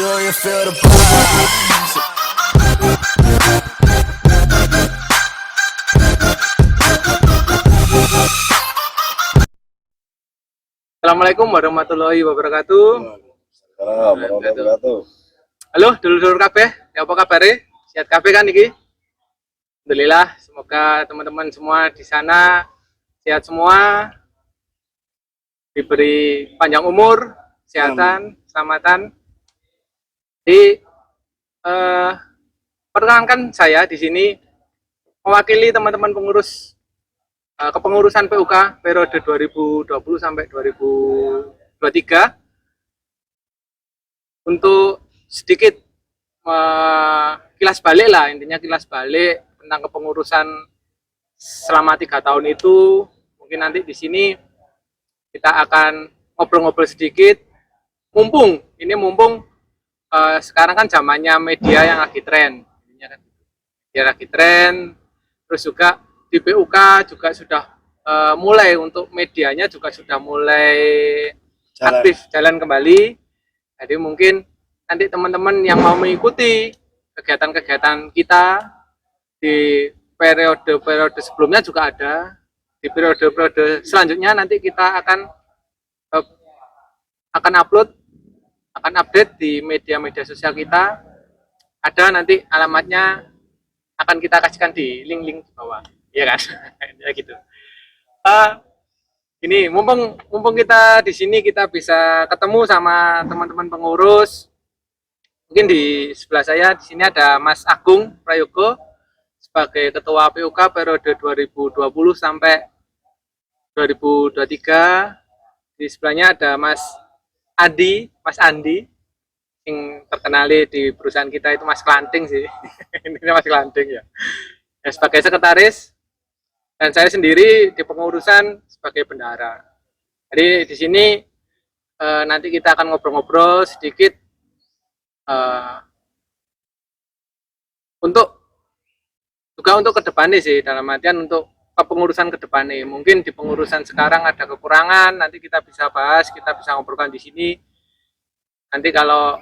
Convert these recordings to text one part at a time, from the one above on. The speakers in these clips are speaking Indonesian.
Do you feel the vibes? Assalamualaikum warahmatullahi wabarakatuh. Assalamualaikum warahmatullahi wabarakatuh. Halo dulur-dulur kabeh, ya apa kabar? Sehat kabeh kan iki? Alhamdulillah, semoga teman-teman semua di sana sehat semua, diberi panjang umur, kesehatan, keselamatan. Di perkenalkan saya di sini mewakili teman-teman pengurus kepengurusan PUK periode 2020 sampai 2023 untuk sedikit kilas balik lah, intinya kilas balik tentang kepengurusan selama 3 tahun itu. Mungkin nanti di sini kita akan ngobrol-ngobrol sedikit, mumpung sekarang kan zamannya media yang lagi tren, media lagi tren, terus juga di PUK juga sudah mulai untuk medianya juga sudah mulai aktif jalan kembali. Jadi mungkin nanti teman-teman yang mau mengikuti kegiatan-kegiatan kita di periode-periode sebelumnya juga ada, di periode-periode selanjutnya nanti kita akan update di media-media sosial kita. Ada nanti alamatnya akan kita kasihkan di link-link di bawah. Iya kan, ya gitu. Ini mumpung kita di sini kita bisa ketemu sama teman-teman pengurus. Mungkin di sebelah saya di sini ada Mas Agung Prayogo sebagai Ketua PUK periode 2020 sampai 2023. Di sebelahnya ada Mas Andi, yang terkenali di perusahaan kita itu Mas Klanting sih. Ini Mas Klanting ya. Sebagai sekretaris. Dan saya sendiri di pengurusan sebagai bendahara. Jadi di sini nanti kita akan ngobrol-ngobrol sedikit untuk kedepannya sih, dalam artian untuk kepengurusan kedepannya. Mungkin di pengurusan sekarang ada kekurangan, nanti kita bisa bahas, kita bisa ngobrolkan di sini. Nanti kalau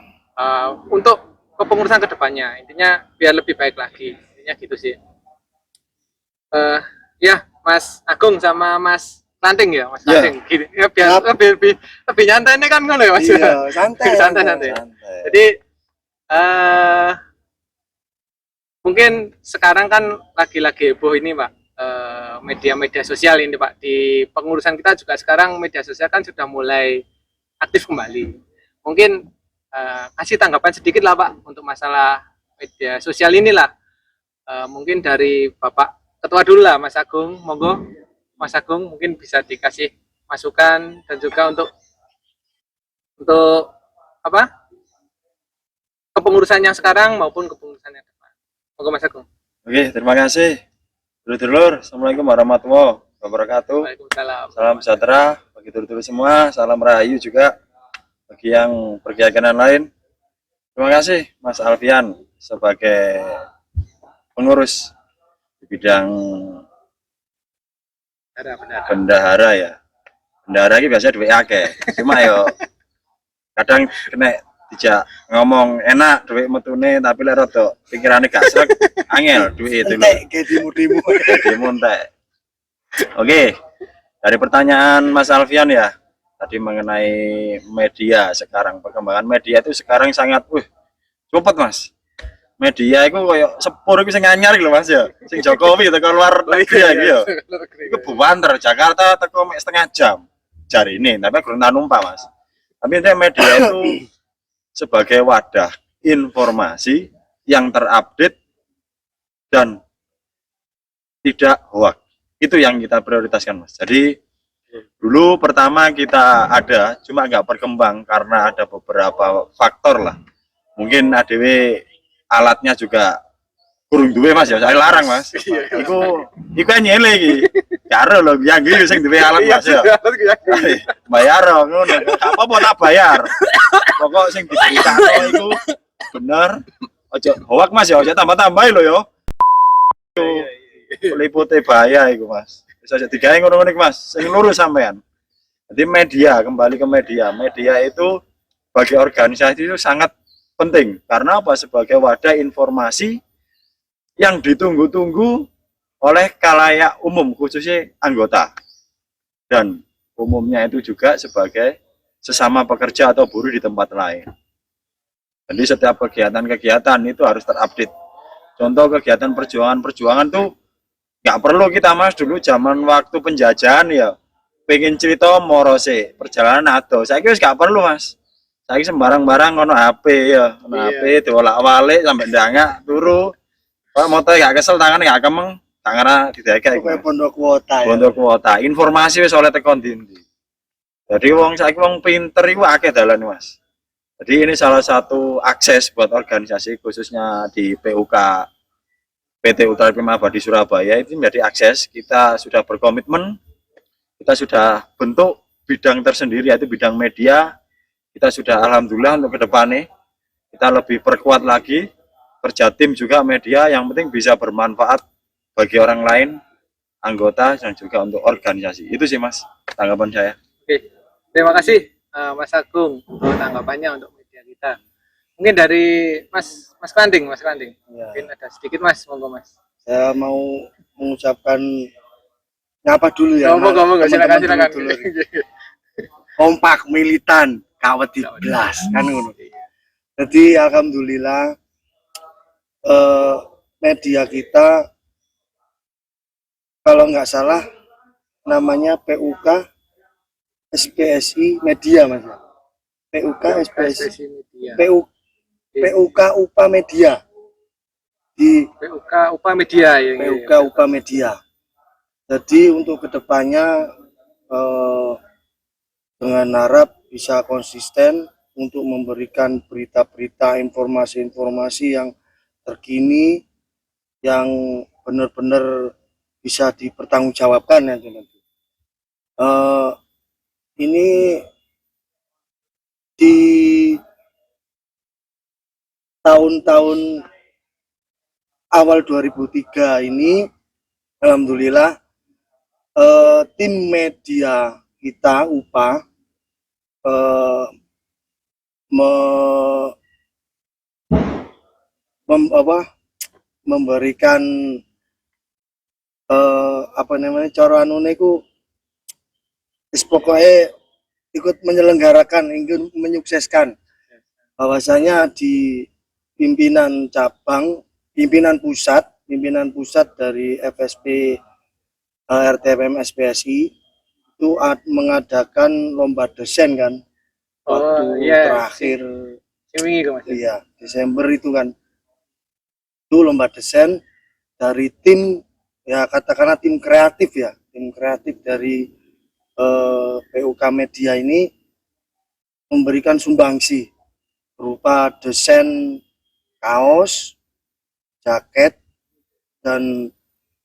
untuk kepengurusan kedepannya, intinya biar lebih baik lagi, intinya gitu sih. Ya, Mas Agung sama Mas Klanting ya, Mas Klanting. Gini, ya biar lebih nyantai ini kan ngono ya, Mas. Iya, santai. Jadi mungkin sekarang kan lagi-lagi heboh ini, Pak. Media-media sosial ini, Pak. Di pengurusan kita juga sekarang media sosial kan sudah mulai aktif kembali. Mungkin kasih tanggapan sedikit lah, Pak, untuk masalah media sosial inilah. Mungkin dari Bapak Ketua dulu lah, Mas Agung, monggo Mas Agung mungkin bisa dikasih masukan dan juga untuk apa kepengurusan yang sekarang maupun kepengurusan yang depan. Monggo Mas Agung. Oke, terima kasih. Dulur-dulur, Assalamualaikum warahmatullahi wabarakatuh. Waalaikumsalam. Salam sejahtera bagi dulur-dulur semua, salam rahayu juga bagi yang berkeyakinan lain. Terima kasih Mas Alfian sebagai pengurus di bidang bendahara ya. Bendahara ini biasanya duit akeh. Cuma yo kadang kena dijak ngomong enak duit metune tapi lek rada pikirane gak srek angel duit itu lho. Kayak dimu entek. Oke. Dari pertanyaan Mas Alfian ya, tadi mengenai media sekarang, perkembangan media itu sekarang sangat cepet Mas. Media itu koyo sepur iku sing anyar iki lho Mas ya. Sing Jokowi teko luar negeri iki ya. Iku buanter Jakarta teko mek setengah jam. Jarine, tapi kurang numpak Mas. Tapi media itu sebagai wadah informasi yang terupdate dan tidak hoax. Itu yang kita prioritaskan Mas. Jadi dulu pertama kita ada, cuma nggak berkembang karena ada beberapa faktor lah. Mungkin ADW alatnya juga kurang duwe Mas ya, saya larang Mas. Iku nyele iki. Karo lho yang iki sing duwe alat Mas ya. Bayar ngono, apa tak bayar. Pokok sing diberitakan iku bener. Ojo hoax Mas ya, ojo tambah-tambah lho ya. Pelipute bahaya iku Mas. Wis aja digawe ngono-ngono Mas, sing lurus sampean. Jadi media, kembali ke media. Media itu bagi organisasi itu sangat penting. Karena apa? Sebagai wadah informasi yang ditunggu-tunggu oleh khalayak umum, khususnya anggota. Dan umumnya itu juga sebagai sesama pekerja atau buruh di tempat lain. Jadi setiap kegiatan-kegiatan itu harus terupdate. Contoh kegiatan perjuangan tuh nggak perlu kita mas dulu zaman waktu penjajahan ya pengen cerita morose perjalanan atau saya kira nggak perlu mas. Saya sembarang-barang kono HP ya, kono HP diolak-walik sampai ndangak turu. Kalau motor nggak kesel tangan nggak kemeng, tangannya didekek. Kayak pondok kuota. Pondok kuota. Informasi wis oleh tekon dindi. Jadi wong saiki wong pinter iku akeh dalan mas. Jadi ini salah satu akses buat organisasi khususnya di PUK PT Ultra Prima Abadi Surabaya itu menjadi akses. Kita sudah berkomitmen, kita sudah bentuk bidang tersendiri yaitu bidang media. Kita sudah alhamdulillah untuk kedepannya kita lebih perkuat lagi, kerja tim juga media yang penting bisa bermanfaat bagi orang lain, anggota dan juga untuk organisasi. Itu sih mas tanggapan saya. Oke, terima kasih Mas Agung untuk tanggapannya untuk media kita. Mungkin dari Mas Klanding. Ya. Mungkin ada sedikit Mas, monggo Mas. Saya mau mengucapkan nyapa dulu ya. Monggo, silakan. Dulu. Kompak, militan, kawet di belas kan ngono. Jadi alhamdulillah media kita kalau nggak salah namanya PUK SPSI Media mas. PUK SPSI Media. PUK UPA Media di PUK UPA Media ya. PUK UPA Media. Jadi untuk kedepannya dengan harap bisa konsisten untuk memberikan berita-berita, informasi-informasi yang terkini, yang benar-benar bisa dipertanggungjawabkan ya nanti. Ini di tahun-tahun awal 2003 ini alhamdulillah tim media kita UPA memberikan apa namanya cara anune ku pokoknya ikut menyelenggarakan, ingin menyukseskan bahwasanya di pimpinan cabang, pimpinan pusat dari FSP RTPM SPSI itu mengadakan lomba desain kan waktu terakhir iya Desember itu kan itu lomba desain dari tim ya katakanlah tim kreatif dari PUK Media ini memberikan sumbangsi berupa desain kaos, jaket, dan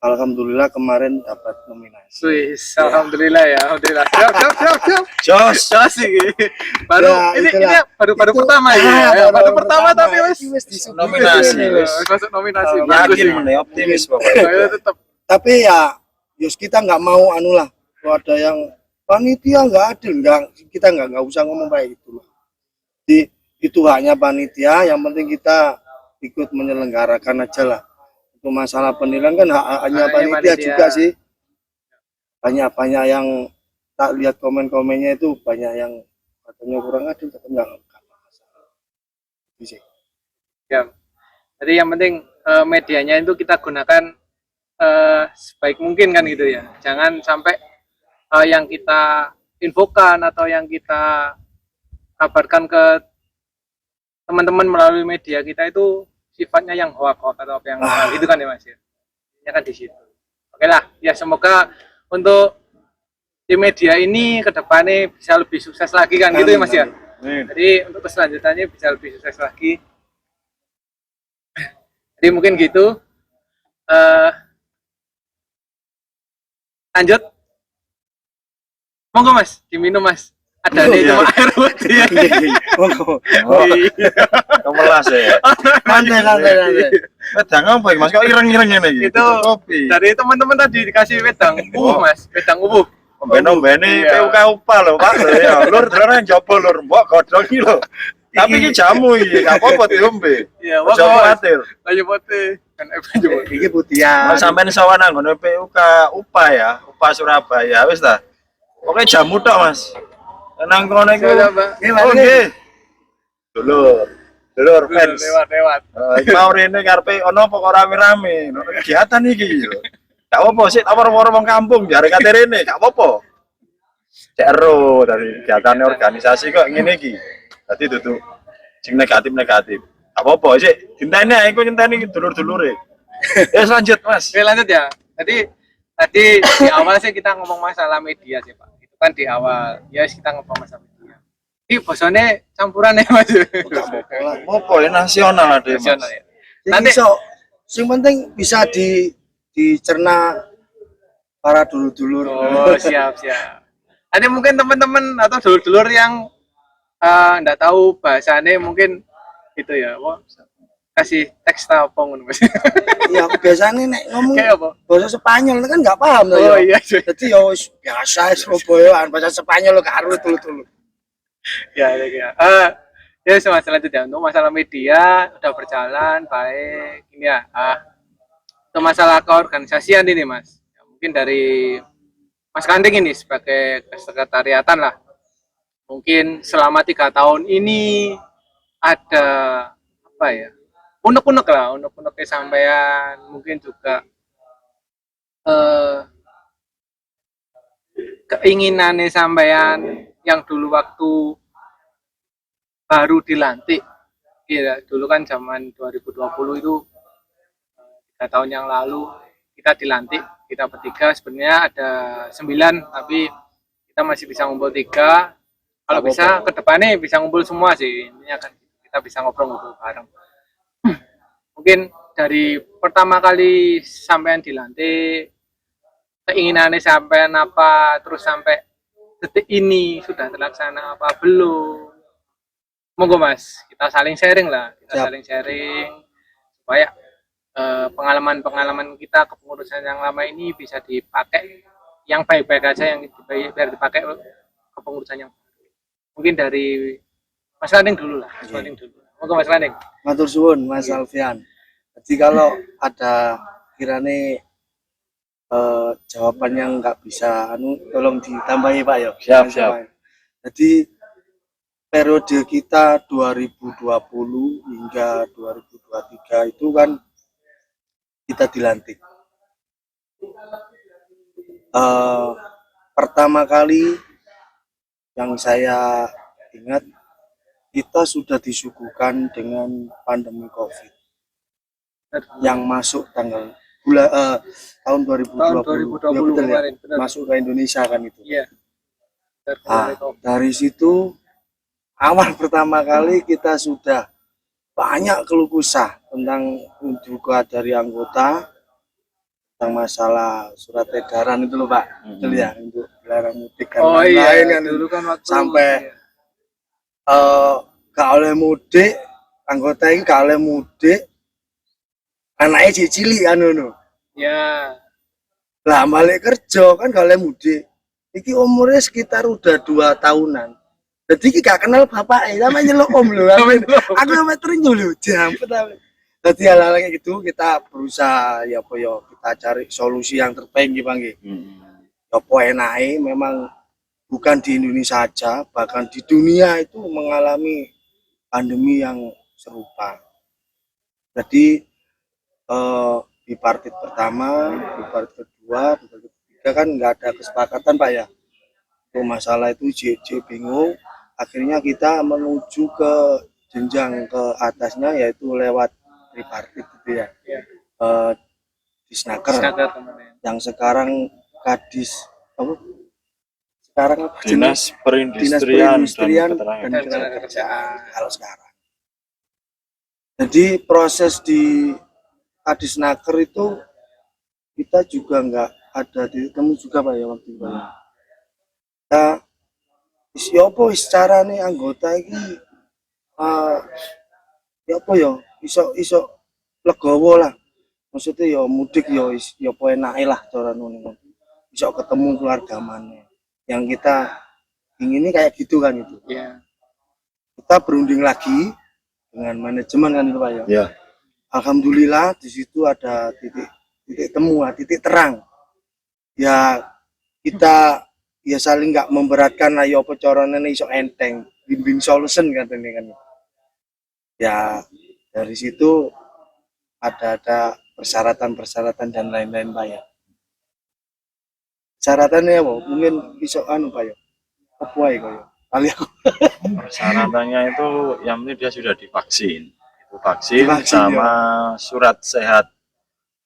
alhamdulillah kemarin dapat nominasi. Wih, alhamdulillah ya, alhamdulillah. Siap. Jos. Baru Ya, ini itulah. baru pertama ya. Baru pertama tapi Nominasi. masuk nominasi. Yakin nih optimis pokoknya. Tetap. Tapi ya, kita nggak mau anulah. Kalau ada yang panitia nggak adil, kita nggak usah ngomong kayak gitu. Itu haknya panitia. Yang penting kita ikut menyelenggarakan aja lah. Untuk masalah penilaian kan hanya panitia juga sih. Banyak yang tak lihat komen-komennya itu banyak yang katanya kurang adil, tapi nggak masalah. Bisa. Ya. Jadi yang penting medianya itu kita gunakan sebaik mungkin kan gitu ya. Jangan sampai yang kita infokan atau yang kita kabarkan ke teman-teman melalui media kita itu sifatnya yang hoak atau apa yang itu kan ya mas ya. Ya kan di situ. Oke lah, ya semoga untuk di media ini ke depannya bisa lebih sukses lagi kan gitu ya mas ya. Jadi untuk keselanjutannya bisa lebih sukses lagi. Jadi mungkin gitu. Lanjut. Monggo mas, diminum mas. Ada nih cuma air putih. Kemelas ya. Santai. Wedang apa ya mas? Kok ireng-ireng ini? Itu dari teman-teman tadi dikasih wedang mas, wedang ubuh. Omben-ombene PUK UPA lho Pak. Ya, lur dolan njaba lur, mbok godhong iki lho. Tapi iki jamu iki, gak apa-apa diombe. Iya, Ojo khawatir. Banyu putih. Kan banyu putih. Iki putihan. Mas sampean sowan nang ngene PUK UPA ya, UPA Surabaya wis ta. Oke jamu tok, Mas. Nang kono iku. Oh nggih. Dulur fans. Lewat. Mau rene karepe ono apa kok rame-rame. Ono kegiatan iki lho. Gak apa-apa sih, awar-awar wong kampung jare kate rene, gak apa-apa. CRO dari kegiatan organisasi kok ngene iki. Dadi dudu sing negatif. Gak apa-apa sih, dinteni ae kok nyenteni dulur-dulure. Ya lanjut, Mas. Oke, lanjut ya. Tadi di awal sih kita ngomong masalah media sih, Pak. Itu kan di awal. Ya kita ngomong masalah media. Ini bosone campuran ya, Mas. Apa ya nasional ada, Mas. Nasional ya. Nanti sing penting bisa dicerna para dulur-dulur. Oh, siap. Nanti mungkin teman-teman atau dulur-dulur yang enggak tahu bahasane mungkin itu ya, Pak. Kasih teks apa ngono, Mas. Iya, biasanya nek ngomong Kayak apa? bahasa Spanyol kan nggak paham tuh. Oh iya. Jadi ya wis biasa Surabaya bahasa Spanyol karo tulu-tulu. Ya. Ya selanjutnya untuk masalah media udah berjalan baik ini ya. Untuk masalah keorganisasian ini Mas. Ya, mungkin dari Mas Kanting ini sebagai kesekretariatan lah. Mungkin selama 3 tahun ini ada apa ya? Unek-unek sampean mungkin juga keinginannya sampean yang dulu waktu baru dilantik, iya dulu kan zaman 2020 itu 3 tahun yang lalu kita dilantik, kita bertiga sebenarnya ada 9 tapi kita masih bisa ngumpul 3. Kalau bisa ke depannya bisa ngumpul semua sih, intinya kan kita bisa ngobrol-ngobrol bareng. Mungkin dari pertama kali sampean dilantik, keinginannya sampean apa, terus sampai detik ini sudah terlaksana apa belum? Monggo Mas, kita saling sharing lah, saling sharing supaya pengalaman-pengalaman kita kepengurusan yang lama ini bisa dipakai yang baik-baik aja, yang biar dipakai kepengurusan yang mungkin dari Mas Landing dulu lah, Mas Landing dulu. Monggo Mas Landing. Matur suwun Mas Alfian. Jadi kalau ada kirane jawaban yang nggak bisa tolong ditambahi Pak ya. Siap. Jadi periode kita 2020 hingga 2023 itu kan kita dilantik. Pertama kali yang saya ingat kita sudah disuguhkan dengan pandemi COVID yang masuk tahun 2020, ya betul ya, masuk ke Indonesia kan itu. Iya. Dari situ awal pertama kali kita sudah banyak keluh kesah tentang juga dari anggota tentang masalah surat edaran itu loh Pak, betul ya, untuk dilarang mudik dan lain-lain kan dulu kan waktu sampai gak oleh mudik, anggota ini gak oleh mudik, anaknya cilik kan ngono. Ya. Lah balik kerja kan gak oleh mudik. Iki umurnya sekitar udah 2 tahunan. Jadi iki gak kenal bapak, namanya nyeluk om lho. Aku sampe terinyu lho, jampet tapi. Jadi hal-hal kayak gitu kita berusaha ya apa ya, kita cari solusi yang terbaik nggih Bang nggih. Apa enake memang bukan di Indonesia saja, bahkan di dunia itu mengalami pandemi yang serupa. Jadi di partit pertama, di partit kedua, di partit ketiga kan nggak ada kesepakatan Pak ya. Itu masalah itu JJ bingung. Akhirnya kita menuju ke jenjang ke atasnya yaitu lewat tripartit gitu ya. Disnaker yang sekarang Kadis apa? Sekarang apa? Dinas Perindustrian dan Ketenagakerjaan kalau sekarang. Jadi proses di Kadisnaker itu kita juga nggak ada ditemu juga Pak ya waktu itu. Nah, siapa secara nih anggota ini ya apa ya iso legowo lah, maksudnya ya mudik ya apa enake lah cara ngono, iso ketemu keluarga mana yang kita ingini kayak gitu kan itu. Ya. kita berunding lagi dengan manajemen kan itu Pak ya. Ya. Alhamdulillah di situ ada titik temu, titik terang. Ya kita ya saling nggak memberatkan, ayo apa caranya iso enteng, win-win solution katanya kan. Ya dari situ ada persyaratan dan lain-lain Pak ya. Syaratannya apa? Mungkin iso anu Pak ya. Apa ya kok ya? Kali aku Persyaratannya itu yang penting dia sudah divaksin. Itu vaksin Divaksin, sama surat sehat.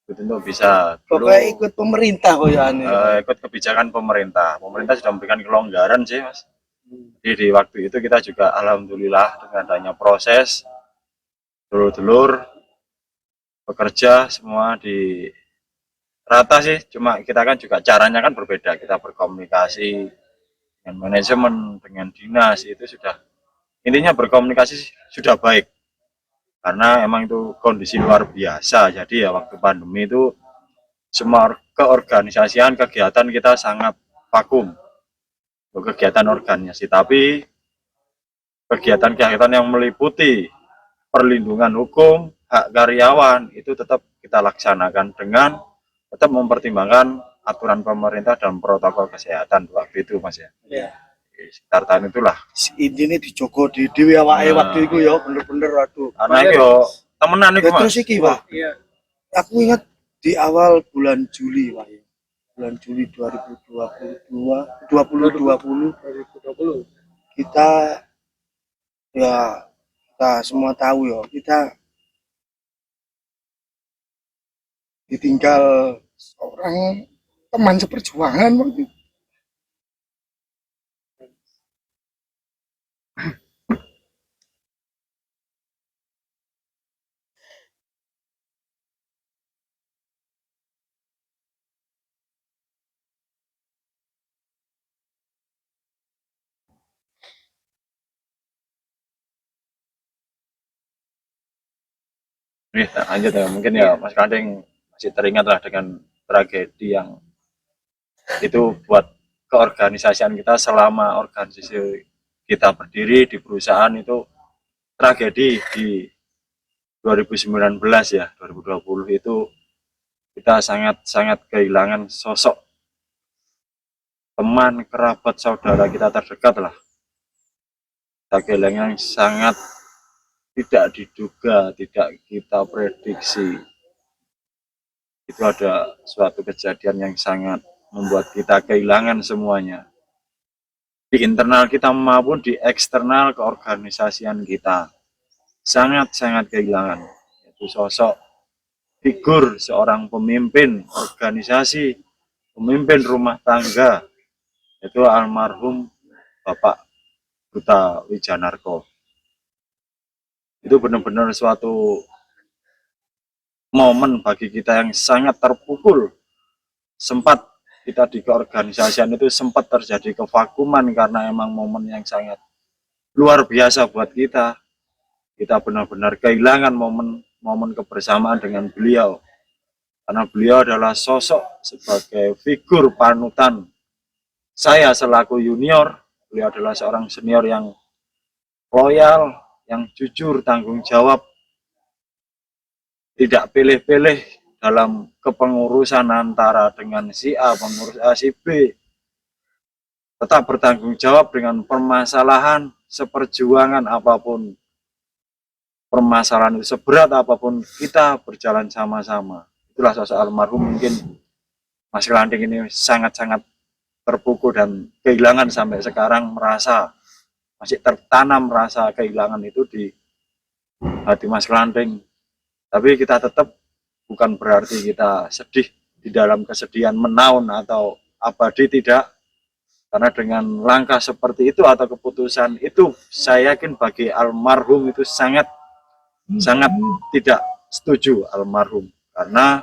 Itu untuk bisa dulu pokoknya ikut pemerintah kok ya anu. ikut kebijakan pemerintah. Pemerintah sudah memberikan kelonggaran sih, Mas. Jadi di waktu itu kita juga alhamdulillah dengan adanya proses dulur-dulur bekerja semua di rata sih, cuma kita kan juga caranya kan berbeda. Kita berkomunikasi dengan manajemen, dengan dinas, itu sudah intinya berkomunikasi sudah baik. Karena emang itu kondisi luar biasa. Jadi ya waktu pandemi itu semua keorganisasian kegiatan kita sangat vakum. Kegiatan organisasi, tapi kegiatan-kegiatan yang meliputi perlindungan hukum, hak karyawan itu tetap kita laksanakan dengan tetap mempertimbangkan aturan pemerintah dan protokol kesehatan waktu itu Mas ya. Ya. Sekitar tahun itulah. Ini dijogo di dewi awake waktu itu ya bener-bener waduh. Karena itu temenan itu Ya, Mas. terus iki Pak, Iya. aku ingat di awal bulan Juli Pak ya. Bulan Juli 2020 kita ya kita semua tahu ya kita ditinggal seorang teman seperjuangan waktu itu. Nih, lanjut ya. Mungkin ya Mas Kandeng masih teringat lah dengan tragedi yang itu buat keorganisasian kita selama organisasi kita berdiri di perusahaan itu tragedi di 2019 ya, 2020 itu kita sangat kehilangan sosok teman, kerabat, saudara kita terdekat lah. Kita kehilangan sangat tidak diduga, tidak kita prediksi. Itu ada suatu kejadian yang sangat membuat kita kehilangan semuanya. Di internal kita maupun di eksternal keorganisasian kita. Sangat-sangat kehilangan. Itu sosok figur seorang pemimpin organisasi, pemimpin rumah tangga. Itu almarhum Bapak Duta Wijanarko. Itu benar-benar suatu momen bagi kita yang sangat terpukul. Sempat kita di keorganisasian itu sempat terjadi kevakuman karena emang momen yang sangat luar biasa buat kita. Kita benar-benar kehilangan momen kebersamaan dengan beliau. Karena beliau adalah sosok sebagai figur panutan. Saya selaku junior, beliau adalah seorang senior yang loyal, yang jujur, tanggung jawab, tidak pilih-pilih dalam kepengurusan antara dengan si A, pengurus A, si B. Tetap bertanggung jawab dengan permasalahan, seperjuangan apapun. Permasalahan itu seberat apapun, kita berjalan sama-sama. Itulah sosok almarhum. Mungkin Mas Klanding ini sangat-sangat terpukul dan kehilangan sampai sekarang, merasa masih tertanam rasa kehilangan itu di hati Mas Klanding. Tapi kita tetap bukan berarti kita sedih di dalam kesedihan menaun atau abadi, tidak. Karena dengan langkah seperti itu atau keputusan itu, saya yakin bagi almarhum itu sangat tidak setuju almarhum. Karena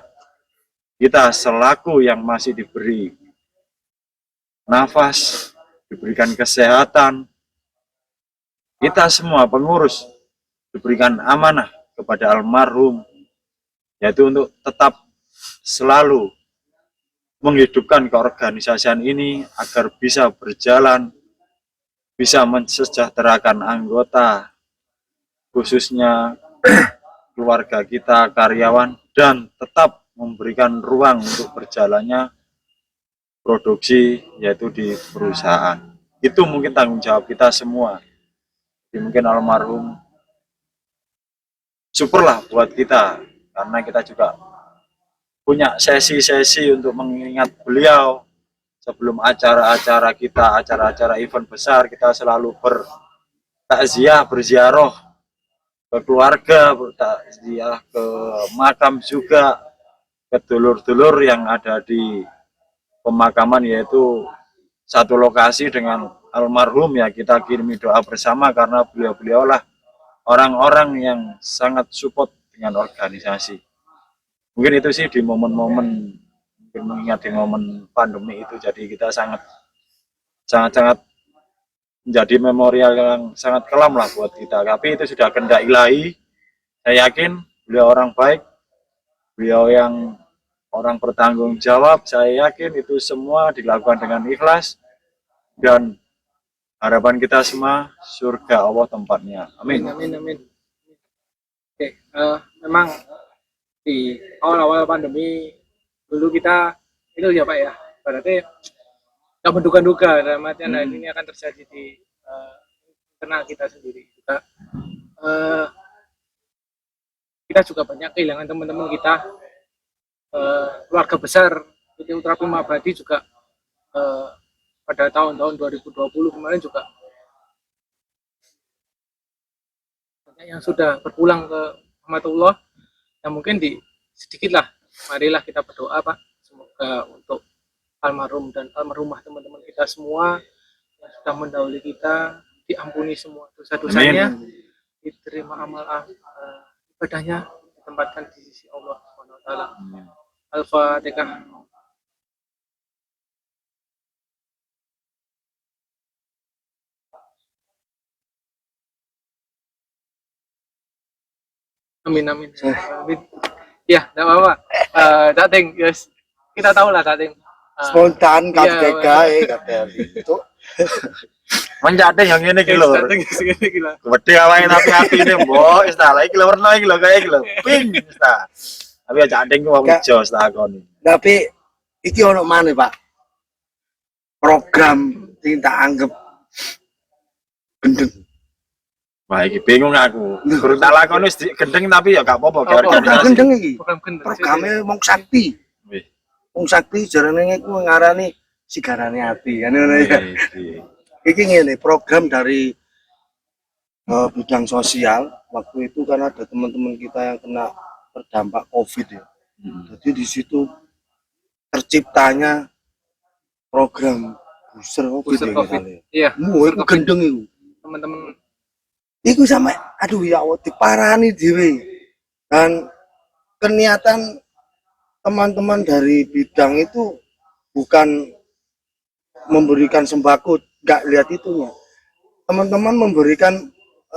kita selaku yang masih diberi nafas, diberikan kesehatan, kita semua pengurus diberikan amanah kepada almarhum, yaitu untuk tetap selalu menghidupkan keorganisasian ini agar bisa berjalan bisa mensejahterakan anggota, khususnya keluarga kita, karyawan, dan tetap memberikan ruang untuk berjalannya produksi yaitu di perusahaan. Itu mungkin tanggung jawab kita semua. Jadi mungkin almarhum syukurlah buat kita karena kita juga punya sesi-sesi untuk mengingat beliau sebelum acara-acara kita, acara-acara event besar kita selalu bertakziah, berziarah ke keluarga, bertakziah ke makam juga, ke dulur-dulur yang ada di pemakaman yaitu satu lokasi dengan almarhum ya kita kirimi doa bersama karena beliau-beliau lah orang-orang yang sangat support dengan organisasi. Mungkin itu sih di momen-momen mungkin mengingat di momen pandemi itu jadi kita sangat menjadi memorial yang sangat kelam lah buat kita. Tapi itu sudah kehendak ilahi. Saya yakin beliau orang baik, beliau yang orang bertanggung jawab. Saya yakin itu semua dilakukan dengan ikhlas dan harapan kita semua surga Allah tempatnya. Amin. Amin, amin. Oke, memang di awal-awal pandemi dulu kita itu ya Pak ya, berarti nggak menduga-duga dalam artian hal ini akan terjadi di internal kita sendiri juga. Kita juga banyak kehilangan teman-teman kita, keluarga besar PT Ultra Bima Abadi juga pada tahun-tahun 2020 kemarin juga banyak yang sudah berpulang ke rahmatullah. Yang mungkin sedikitlah, marilah kita berdoa Pak, semoga untuk almarhum dan almarhumah teman-teman kita semua yang sudah mendahului kita diampuni semua dosa-dosanya, diterima amal ibadahnya, ditempatkan di sisi Allah SWT. Al-Fatihah. Amin, amin. Amin. Ya, tidak apa-apa. Dating, yes. Kita tahu lah dating. Spontan iya, kata itu. Menjadi yang ini iki lho. Dating segini gila. Gede awake tapi atine mbok wis ta. Lah iki lho werna iki lho kaya iki lho. Pink wis ta. Tapi aja adeng ku wong ijo wis tak akoni. Tapi iki ono maneh Pak. Program sing tak anggap gendeng. Wah iki bingung aku. Kurang tak lakoni wis gendeng tapi ya gak apa-apa Apa? Program gendeng iki. Program gendeng. Programe Wong Sakti. Wih. Wong Sakti jarane iku ngarani sigarane ati kan ngono ya. Wih. Iki ngene, program dari bidang sosial waktu itu kan ada teman-teman kita yang kena terdampak COVID ya. Jadi di situ terciptanya program booster COVID. Booster COVID. Iya. Itu gendeng itu. Teman-teman. Iku sampai aduh ya Allah diparani dhewe. Dan keniatan teman-teman dari bidang itu bukan memberikan sembako, nggak lihat itunya. Teman-teman memberikan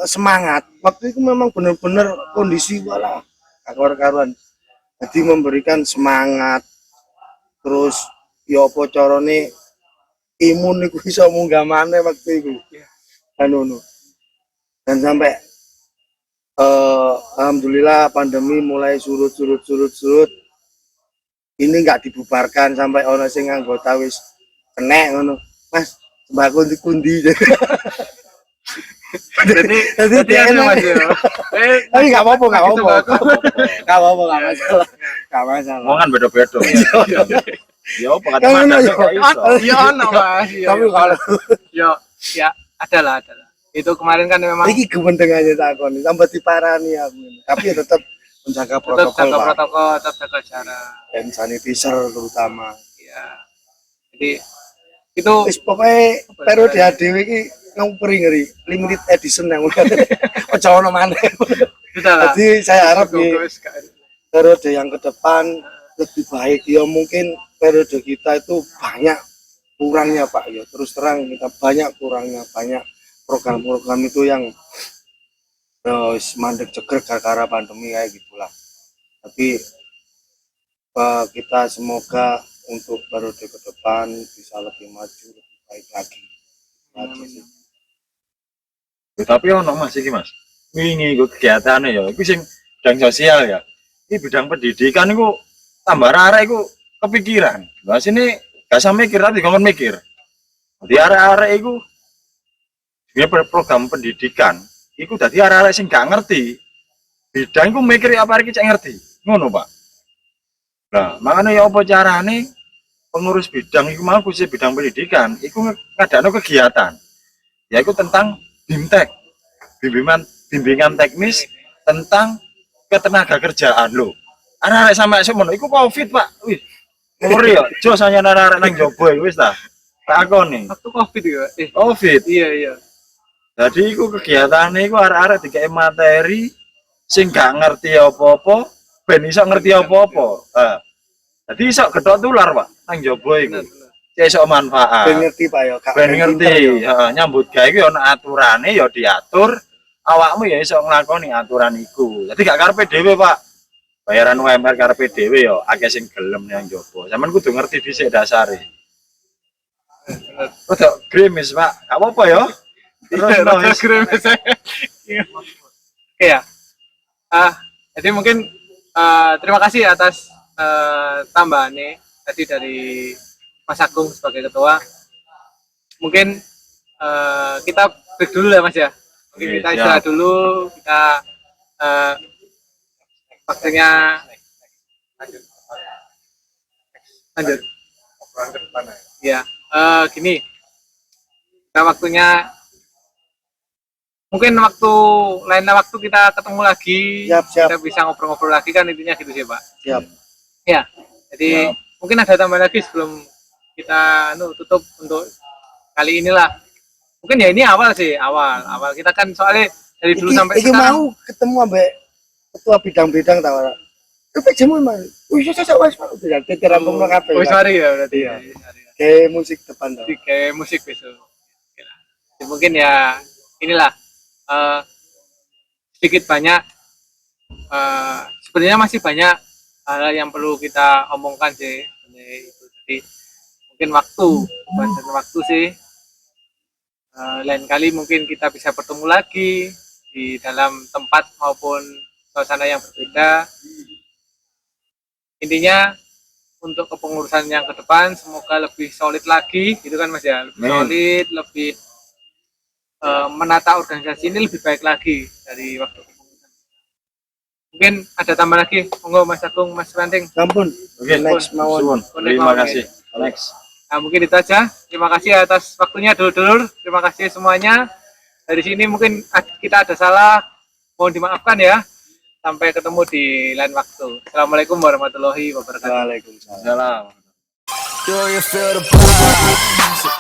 semangat. Waktu itu memang benar-benar kondisi wala karuan. Jadi memberikan semangat. Terus ya apa carane imun iku iso munggah maneh waktu itu. Dan sampai alhamdulillah pandemi mulai surut. Ini nggak dibubarkan sampai orang sing anggota wis kena ngono. Mas, sembako dikundi. Jadi enak. Mas ya. Tapi nggak apa-apa. Nggak masalah. Nggak masalah. Wong kan beda-beda. Ya apa kata Yang mana mana, kok iso. Ya ono Mas. Tapi kalau Ya adalah. Itu kemarin kan memang iki kepentingannya takon sampai diparani aku. Tapi ya tetap menjaga tetap protokol, jaga Pak. protokol, tetap jaga jarak. Dan sanitizer terutama. Ya. Jadi itu Wis pokoknya periode HDW iki ngupri ngeri limited edition yang udah ojo ono maneh. sudah lah. Jadi saya harap di Terus, kan. periode yang ke depan lebih baik. Ya mungkin periode kita itu banyak kurangnya Pak ya. Terus terang kita banyak kurangnya, banyak program-program itu yang mandek ceger gara-gara pandemi kayak gitulah. Tapi kita semoga untuk periode ke depan bisa lebih maju, lebih baik lagi. Tapi ono Mas iki Mas. Wingi iku kegiatane ya iku sing bidang sosial ya. Ini bidang pendidikan iku tambah arek iku kepikiran. Lah sini gak sampe mikir tapi kon mikir. Jadi arek-arek iku dia program pendidikan iku dadi arek-arek sing gak ngerti. Bidang iku mikir apa iki cek ngerti. Ngono, Pak. Nah, makanya ya apa carane pengurus bidang iku mau khusus bidang pendidikan iku ngadakno kegiatan. Yaitu tentang BIMTEK, bimbingan teknis tentang ketenaga kerjaan lo. Anak-anak sampai semono, iku COVID Pak. Wih, ngeri ya. Jos hanya anak-anak nang jobo wis ta. Takoni. Waktu COVID ya. COVID. Iya. Jadi iku kegiatane iku arek-arek dikek materi sing gak ngerti apa-apa, ben iso ngerti apa-apa. Jadi iso gedhok tular Pak nang jobo iku. Cek iso manfaat. Ben ngerti Pak ya, Kak. Ben ngerti, nyambut gawe ku ana aturane ya diatur, awakmu ya iso nglakoni aturan iku. Jadi gak karepe dhewe, Pak. Bayaran UMR karepe dhewe ya akeh sing gelem nang njaba. Sampeyan kudu ngerti dhisik dasare. Rodok grimis, Pak. Gak apa-apa ya. Terus Grimis. Oke ya. Jadi mungkin terima kasih atas tambahannya tadi dari Mas Agung sebagai ketua. Mungkin kita break dulu ya Mas ya. Mungkin Oke, kita istirahat dulu, kita waktunya lanjut. Ya, gini. Nah, waktunya mungkin lain waktu kita ketemu lagi, Siap. kita bisa ngobrol-ngobrol lagi kan intinya gitu sih Pak. Siap. Ya, jadi mungkin ada tambahan lagi sebelum kita tutup untuk kali inilah. Mungkin ya ini awal kita kan soalnya dari dulu sampai iki sekarang. mau ketemu ambek ketua bidang-bidang ta ora. Tapi jemu mah. Wis wis udah kita rampungno kabeh. Oh, sorry ya berarti ya. Kayak musik depan tuh. Kayak musik besok. Jadi mungkin ya inilah sedikit banyak sebenarnya masih banyak hal yang perlu kita omongkan sih. Itu jadi mungkin waktu sih. Lain kali mungkin kita bisa bertemu lagi di dalam tempat maupun suasana yang berbeda. Intinya untuk kepengurusan yang ke depan semoga lebih solid lagi gitu kan Mas ya, lebih solid, lebih menata organisasi ini lebih baik lagi dari waktu kepengurusan. Mungkin ada tambah lagi, monggo Mas Agung, Mas Ranting. Ampun. Oke, Next mawon. Terima kasih. Next. Nah, mungkin itu aja. Terima kasih atas waktunya dulur-dulur. Terima kasih semuanya. Dari sini mungkin kita ada salah, mohon dimaafkan ya. Sampai ketemu di lain waktu. Assalamualaikum warahmatullahi wabarakatuh. Waalaikumsalam. Salam. Do you feel the vibes?